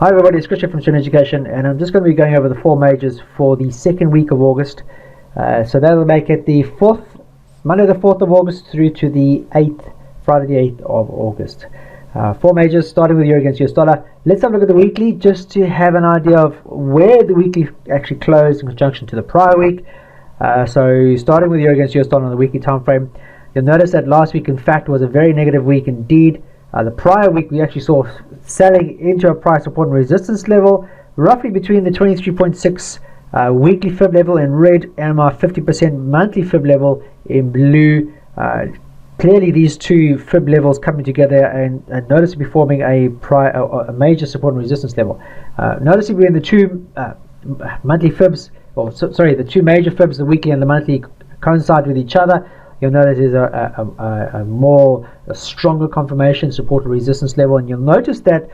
Hi everybody, it's Christian from Serene Education, and I'm just going to be going over the four majors for the second week of August. So that'll make it the Monday the 4th of August through to the 8th, Friday the 8th of August. Four majors, starting with euro against US dollar. Let's have a look at the weekly just to have an idea of where the weekly actually closed in conjunction to the prior week. So starting with euro against US dollar on the weekly time frame, you'll notice that last week in fact was a very negative week indeed. The prior week we actually saw selling into a price support and resistance level roughly between the 23.6 weekly fib level in red and my 50% monthly fib level in blue. Clearly these two fib levels coming together and noticeably forming a major support and resistance level. Noticeably in the two monthly fibs, the two major fibs, the weekly and the monthly, coincide with each other. You'll notice there's a stronger confirmation support and resistance level, and you'll notice that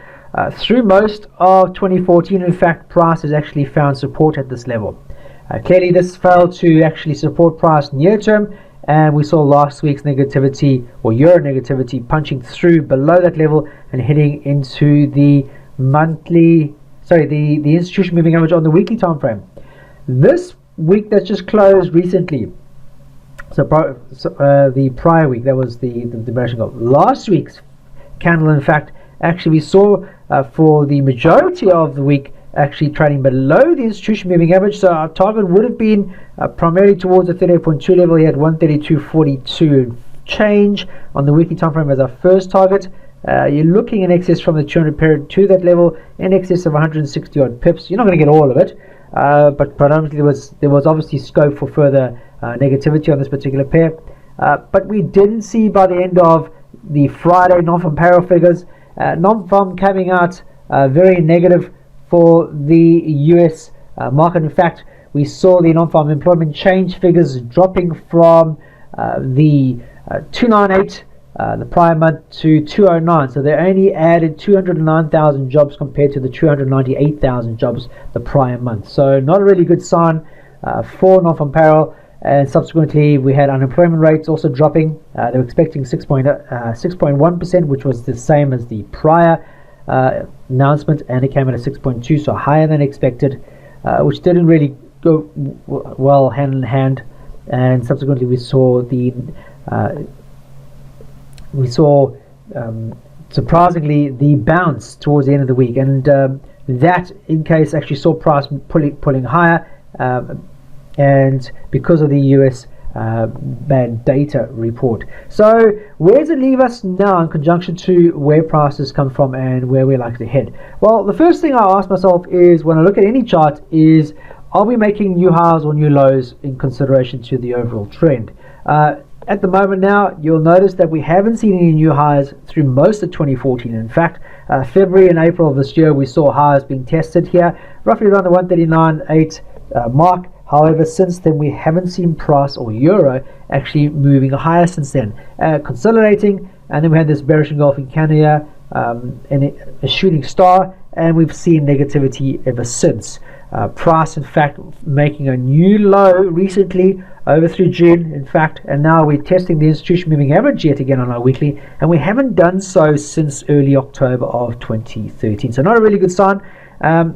through most of 2014 in fact price has actually found support at this level. Clearly this failed to actually support price near term, and we saw last week's negativity or euro negativity punching through below that level and heading into the the institution moving average on the weekly time frame. This week that's just closed recently, the prior week, that was the bearish goal. Last week's candle in fact actually we saw for the majority of the week actually trading below the institution moving average, so our target would have been primarily towards the 38.2 level. He had 132.42 change on the weekly time frame as our first target. You're looking in excess from the 200 period to that level in excess of 160 odd pips. You're not going to get all of it, but predominantly there was obviously scope for further negativity on this particular pair, but we didn't see by the end of the Friday non-farm payroll figures, non-farm coming out very negative for the US market. In fact, we saw the non-farm employment change figures dropping from the 298 the prior month to 209, so they only added 209,000 jobs compared to the 298,000 jobs the prior month. So not a really good sign for non-farm payroll. And subsequently we had unemployment rates also dropping. They were expecting 6.1%, which was the same as the prior announcement, and it came in at 6.2, so higher than expected, which didn't really go well hand in hand. And subsequently we saw surprisingly the bounce towards the end of the week, and that in case actually saw price pulling higher, and because of the US bad data report. So where does it leave us now in conjunction to where prices come from and where we're likely to head? Well, the first thing I ask myself is, when I look at any chart, is are we making new highs or new lows in consideration to the overall trend? At the moment now, you'll notice that we haven't seen any new highs through most of 2014. In fact, February and April of this year we saw highs being tested here roughly around the 139.8 mark. However, since then we haven't seen price or euro actually moving higher since then, consolidating, and then we had this bearish engulfing candle and a shooting star, and we've seen negativity ever since. Price in fact making a new low recently over through June in fact, and now we're testing the institution moving average yet again on our weekly, and we haven't done so since early October of 2013, so not a really good sign.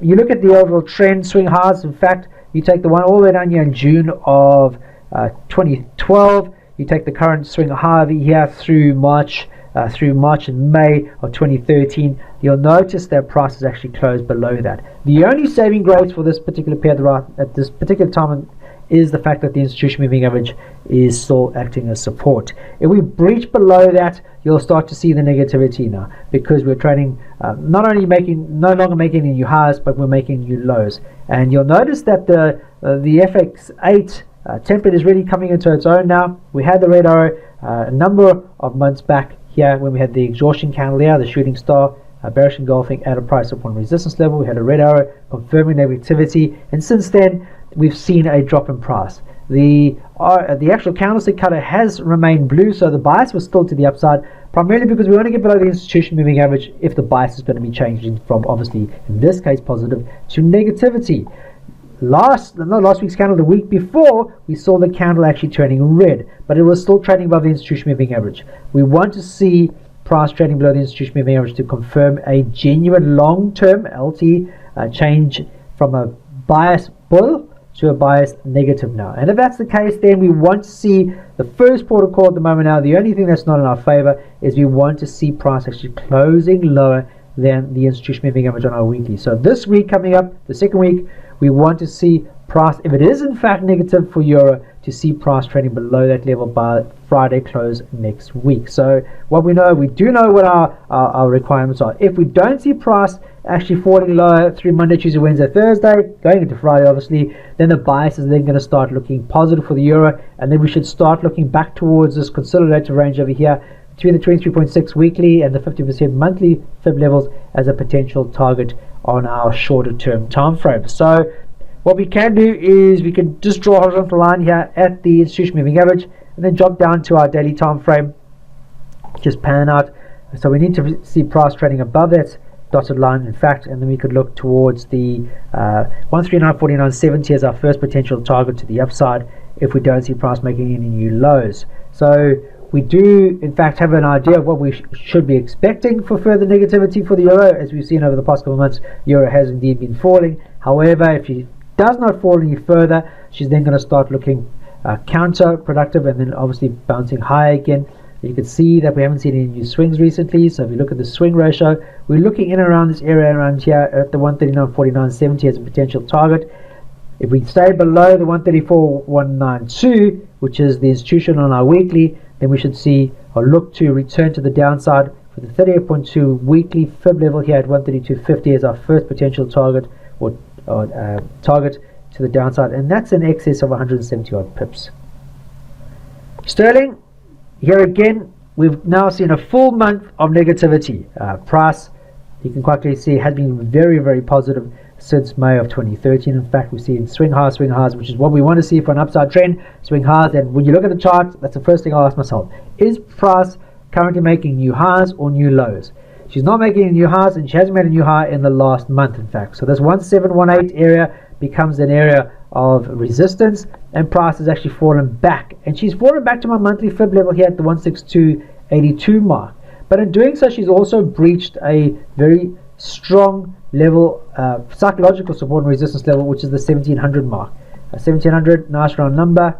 You look at the overall trend, swing highs, in fact you take the one all the way down here in June of 2012, you take the current swing high here through March and May of 2013, you'll notice that price is actually closed below that. The only saving grace for this particular pair at this particular time is the fact that the institution moving average is still acting as support. If we breach below that, you'll start to see the negativity now, because we're trading no longer making any new highs, but we're making new lows. And you'll notice that the FX8 template is really coming into its own now. We had the red arrow a number of months back here when we had the exhaustion candle here, the shooting star, bearish engulfing at a price support and resistance level. We had a red arrow confirming negativity, and since then we've seen a drop in price. The actual candlestick color has remained blue, so the bias was still to the upside, primarily because we want to get below the institution moving average if the bias is going to be changing from, obviously in this case, positive to negativity. Not last week's candle, the week before, we saw the candle actually turning red, but it was still trading above the institution moving average. We want to see price trading below the institution moving average to confirm a genuine long-term LT change from a bias bull to a bias negative now. And if that's the case, then we want to see the first port of call at the moment now. The only thing that's not in our favor is we want to see price actually closing lower than the institution moving average on our weekly. So this week coming up, the second week, we want to see price, if it is in fact negative for euro, to see price trading below that level by Friday close next week. So what we do know what our requirements are. If we don't see price actually falling lower through Monday, Tuesday, Wednesday, Thursday, going into Friday obviously, then the bias is then going to start looking positive for the euro, and then we should start looking back towards this consolidated range over here between the 23.6 weekly and the 50% monthly fib levels as a potential target on our shorter term time frame. So what we can do is we can just draw a horizontal line here at the institution moving average and then drop down to our daily time frame, just pan out. So we need to see price trading above that dotted line, in fact, and then we could look towards the 139.49.70 as our first potential target to the upside if we don't see price making any new lows. So we do in fact have an idea of what we should be expecting for further negativity for the euro. As we've seen over the past couple of months, euro has indeed been falling. However, if she does not fall any further, she's then going to start looking counterproductive and then obviously bouncing high again. You can see that we haven't seen any new swings recently. So if you look at the swing ratio, we're looking in and around this area around here at the 139.49.70 as a potential target. If we stay below the 134.192, which is the institution on our weekly, then we should see or look to return to the downside for the 38.2 weekly fib level here at 132.50 as our first potential target or target to the downside, and that's in excess of 170 odd pips. Sterling, here again, we've now seen a full month of negativity. Price, you can quickly see, has been very, very positive since May of 2013. In fact, we've seen swing highs, which is what we want to see for an upside trend, swing highs. And when you look at the chart, that's the first thing I'll ask myself. Is price currently making new highs or new lows? She's not making any new highs, and she hasn't made a new high in the last month, in fact. So this 1718 area becomes an area of resistance, and price has actually fallen back. And she's fallen back to my monthly fib level here at the 162.82 mark. But in doing so, she's also breached a very strong level, psychological support and resistance level, which is the 1700 mark. 1700, nice round number.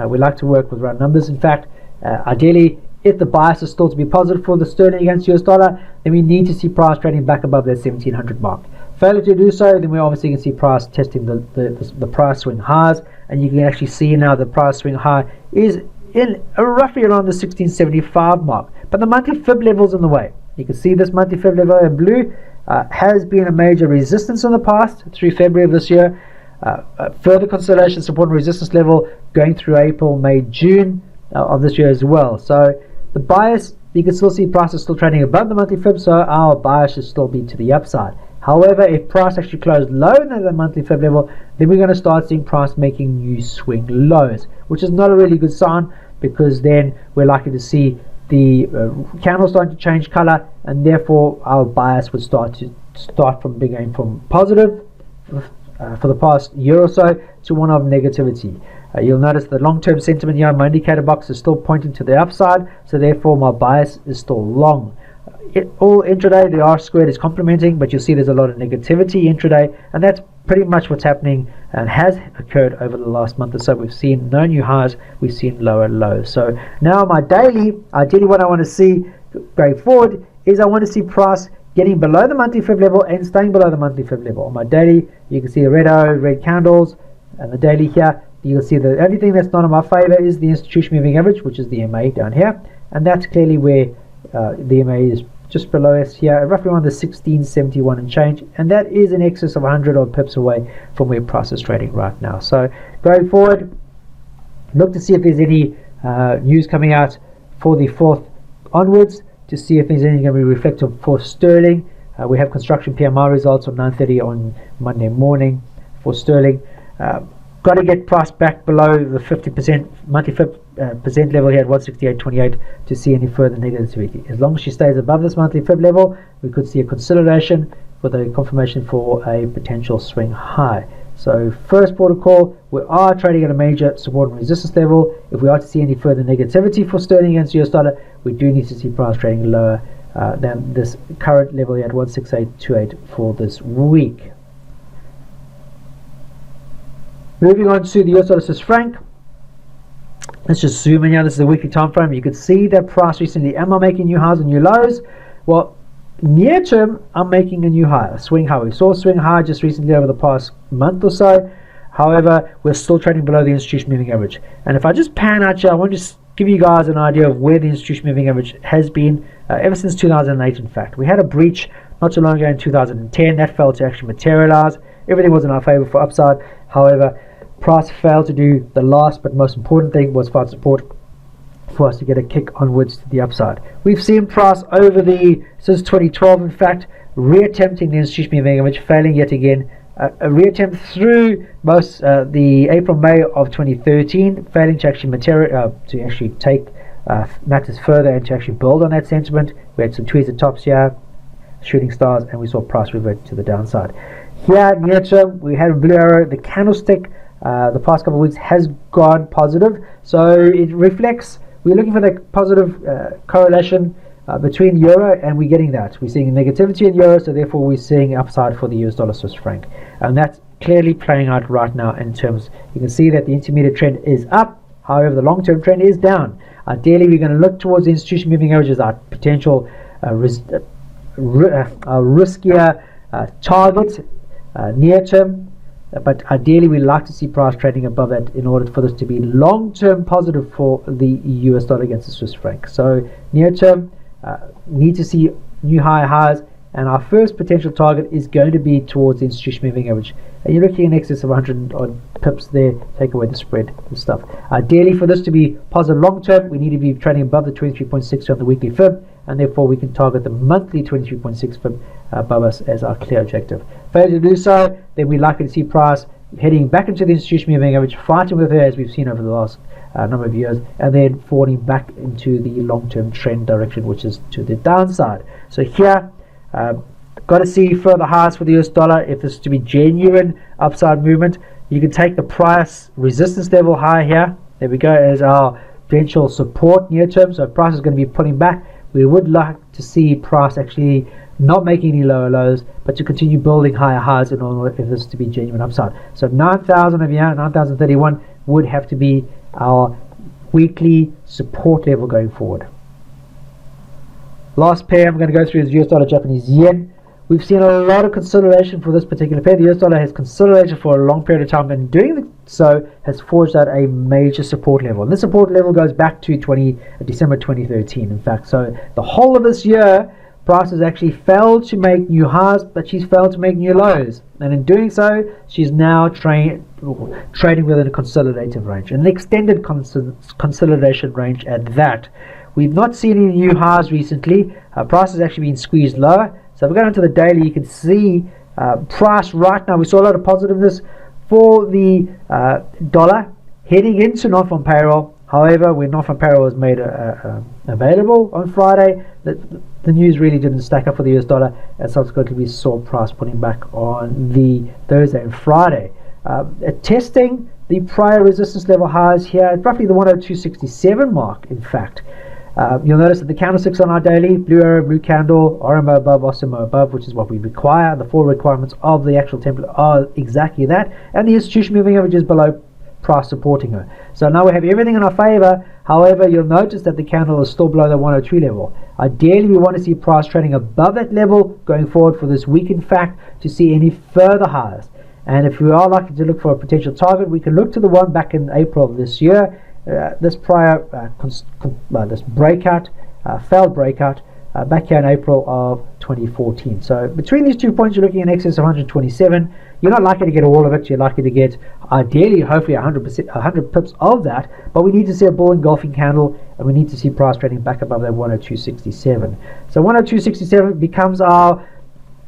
We like to work with round numbers. In fact, ideally, if the bias is still to be positive for the sterling against US dollar, then we need to see price trading back above that 1700 mark. Failure to do so, then we obviously can see price testing the price swing highs, and you can actually see now the price swing high is in roughly around the 1675 mark. But the monthly fib level is in the way. You can see this monthly fib level in blue has been a major resistance in the past through February of this year. Further consolidation support and resistance level going through April, May, June of this year as well. So the bias, you can still see prices still trading above the monthly fib, so our bias should still be to the upside. However, if price actually closed lower than the monthly fib level, then we're going to start seeing price making new swing lows, which is not a really good sign, because then we're likely to see the candle starting to change color, and therefore our bias would start from being from positive for the past year or so to one of negativity. You'll notice the long-term sentiment here, my indicator box is still pointing to the upside, so therefore my bias is still long. All intraday, the R squared is complementing, but you'll see there's a lot of negativity intraday, and that's pretty much what's happening and has occurred over the last month or so. We've seen no new highs, we've seen lower lows. So now my daily, ideally what I want to see going forward is I want to see price getting below the monthly fib level and staying below the monthly fib level. On my daily, you can see the red candles, and the daily here, you'll see the only thing that's not in my favor is the institution moving average, which is the MA down here, and that's clearly where the MA is just below us here, roughly around the 1671 and change, and that is in excess of 100 odd pips away from where price is trading right now. So going forward, look to see if there's any news coming out for the 4th onwards, to see if there's anything going to be reflective for sterling. We have construction PMI results on 9:30 on Monday morning for sterling. Got to get price back below the 50% monthly percent level here at 168.28 to see any further negativity. As long as she stays above this monthly fib level, we could see a consolidation with a confirmation for a potential swing high. So first port of call, we are trading at a major support and resistance level. If we are to see any further negativity for sterling against US dollar, we do need to see price trading lower than this current level here at 168.28 for this week. Moving on to the US dollar Swiss franc. Let's just zoom in here. This is the weekly time frame. You can see that price recently, am I making new highs and new lows? Well, near term, I'm making a new high, a swing high. We saw a swing high just recently over the past month or so. However, we're still trading below the institution moving average. And if I just pan out here, I want to just give you guys an idea of where the institution moving average has been ever since 2008. In fact, we had a breach not too long ago in 2010. That failed to actually materialize. Everything was in our favor for upside. However, price failed to do the last but most important thing, was find support for us to get a kick onwards to the upside. We've seen price since 2012, in fact, reattempting the institution moving average, failing yet again. A reattempt through the April-May of 2013, failing to actually take matters further and to actually build on that sentiment. We had some tweezed tops here, shooting stars, and we saw price revert to the downside. Here, near term, we had a blue arrow. The candlestick the past couple of weeks has gone positive, so it reflects we're looking for the positive correlation between euro, and we're getting that. We're seeing negativity in euro, so therefore we're seeing upside for the US dollar Swiss franc, and that's clearly playing out right now in terms. You can see that the intermediate trend is up, however the long-term trend is down. Ideally, we're going to look towards the institution moving averages, our potential riskier target near term. But ideally, we like to see price trading above that in order for this to be long-term positive for the US dollar against the Swiss franc. So near term, need to see new higher highs, and our first potential target is going to be towards the institution moving average. And you're looking in excess of 100 odd pips there. Take away the spread and stuff. Ideally, for this to be positive long-term, we need to be trading above the 23.6 on the weekly fib, and therefore we can target the monthly 23.6 fib above us as our clear objective. Failure to do so, then we're likely to see price heading back into the institution moving average, fighting with her as we've seen over the last number of years, and then falling back into the long-term trend direction, which is to the downside. So here, got to see further highs for the US dollar if this is to be genuine upside movement. You can take the price resistance level high here. There we go, as our potential support near term. So if price is going to be pulling back, we would like to see price actually not making any lower lows, but to continue building higher highs in order for this to be genuine upside. So 9,000 over here, 9,031 would have to be our weekly support level going forward. Last pair I'm going to go through is US dollar Japanese yen. We've seen a lot of consolidation for this particular pair. The US dollar has consolidated for a long period of time, and doing so has forged out a major support level. And this support level goes back to December 2013, in fact. So the whole of this year, price has actually failed to make new highs, but she's failed to make new lows. And in doing so, she's now trading within a consolidative range, an extended consolidation range at that. We've not seen any new highs recently. Price has actually been squeezed lower. So if we go into the daily, you can see price right now. We saw a lot of positiveness for the dollar heading into non-farm payroll. However, when non-farm payroll was made available on Friday, the news really didn't stack up for the US dollar, and subsequently we saw price pulling back on the Thursday and Friday. Testing the prior resistance level highs here, roughly the 102.67 mark, in fact. You'll notice that the candlesticks on our daily, blue arrow, blue candle, RMO above, OSMO above, which is what we require. The four requirements of the actual template are exactly that, and the institution moving average is below, price supporting her. So now we have everything in our favor. However, you'll notice that the candle is still below the 103 level. Ideally, we want to see price trading above that level going forward for this week, in fact, to see any further highs. And if we are likely to look for a potential target, we can look to the one back in April of this year. This breakout, failed breakout, back here in April of 2014. So between these 2 points, you're looking in excess of 127. You're not likely to get all of it. You're likely to get, ideally, hopefully 100 pips of that. But we need to see a bull engulfing candle, and we need to see price trading back above that 102.67. So 102.67 becomes our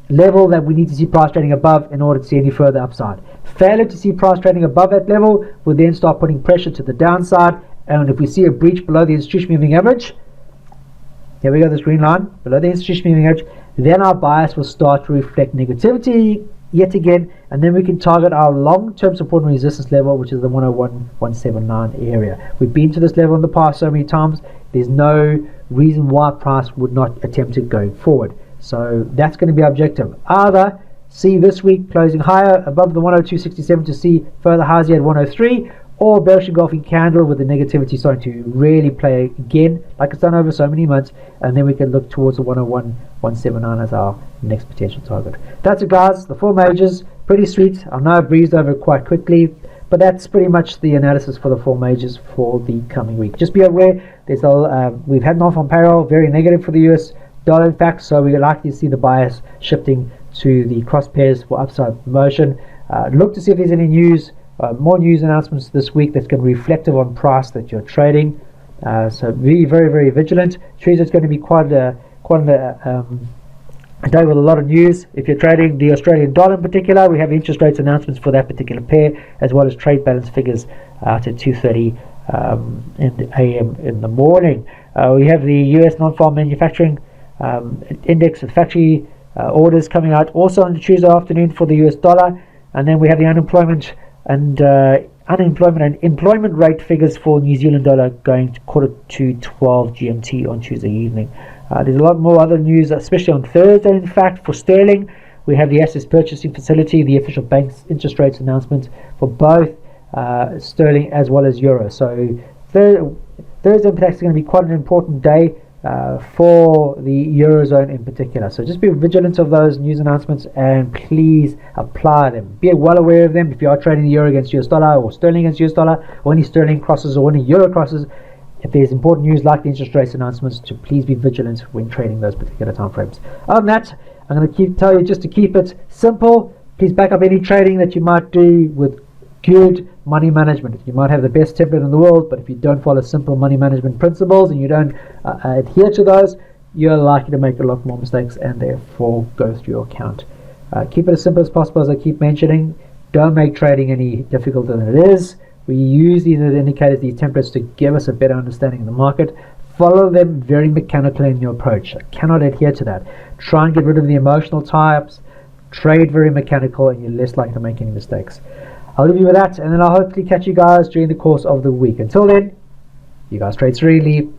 level that we need to see price trading above in order to see any further upside. Failure to see price trading above that level will then start putting pressure to the downside, and if we see a breach below the institution moving average, here we go, this green line below the institution moving average, then our bias will start to reflect negativity yet again, and then we can target our long-term support and resistance level, which is the 101.179 area. We've been to this level in the past so many times. There's no reason why price would not attempt it going forward. So that's going to be our objective. Either see this week closing higher above the 102.67 to see further highs here at 103, or bearish engulfing candle with the negativity starting to really play again, like it's done over so many months, and then we can look towards the 101.179 as our next potential target. That's it, guys. The 4 majors, pretty sweet. I know I breezed over it quite quickly, but that's pretty much the analysis for the 4 majors for the coming week. Just be aware, we've had non-farm payroll, very negative for the US dollar, in fact, so we're likely to see the bias shifting to the cross pairs for upside motion. Look to see if there's any news. More news announcements this week that's going to be reflective on price that you're trading. So be very, very vigilant. Tuesday is going to be quite a day with a lot of news. If you're trading the Australian dollar in particular, we have interest rates announcements for that particular pair, as well as trade balance figures out at 2:30 a.m. in the morning. We have the US non-farm manufacturing index of factory orders coming out also on Tuesday afternoon for the US dollar, and then we have the unemployment and employment rate figures for New Zealand dollar going to 12 GMT on Tuesday evening. There's a lot more other news, especially on Thursday. In fact, for sterling, we have the assets purchasing facility, the official bank's interest rates announcement for both sterling as well as euro. So Thursday in fact is going to be quite an important day for the Eurozone in particular. So just be vigilant of those news announcements and please apply them. Be well aware of them if you are trading the euro against US dollar or sterling against US dollar, or any sterling crosses or any euro crosses. If there's important news like the interest rates announcements, to please be vigilant when trading those particular time frames. Other than that, I'm going to tell you just to keep it simple. Please back up any trading that you might do with good money management. You might have the best template in the world, but if you don't follow simple money management principles and you don't adhere to those, you're likely to make a lot more mistakes and therefore go through your account. Keep it as simple as possible, as I keep mentioning. Don't make trading any difficulter than it is. We use these as indicators, these templates, to give us a better understanding of the market. Follow them very mechanically in your approach. I cannot adhere to that. Try and get rid of the emotional tie-ups. Trade very mechanical, and you're less likely to make any mistakes. I'll leave you with that, and then I'll hopefully catch you guys during the course of the week. Until then, you guys trade serenely.